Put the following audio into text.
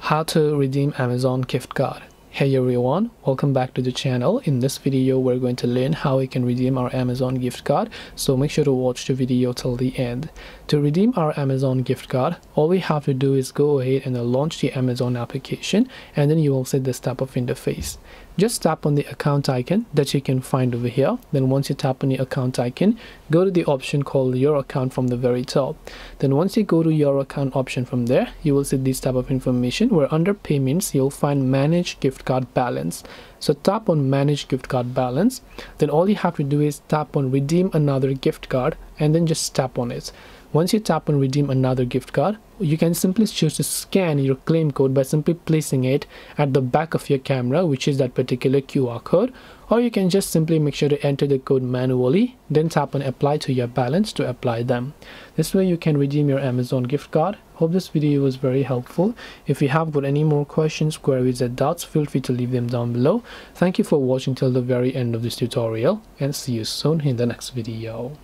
How to redeem Amazon gift card. Hey everyone, welcome back to the channel. In this video we're going to learn how we can redeem our Amazon gift card, so make sure to watch the video till the end. To redeem our Amazon gift card, all we have to do is go ahead and launch the Amazon application, and then you will see this type of interface. Just tap on the account icon that you can find over here. Then once you tap on the account icon, go to the option called your account from the very top. Then once you go to your account option from there, you will see this type of information where under payments you'll find manage gift card balance. So tap on manage gift card balance. Then all you have to do is tap on redeem another gift card and then just tap on it. Once you tap on redeem another gift card, you can simply choose to scan your claim code by simply placing it at the back of your camera, which is that particular QR code, or you can just simply make sure to enter the code manually, then tap on apply to your balance to apply them. This way you can redeem your Amazon gift card. Hope this video was very helpful. If you have got any more questions, queries or doubts, feel free to leave them down below. Thank you for watching till the very end of this tutorial, and see you soon in the next video.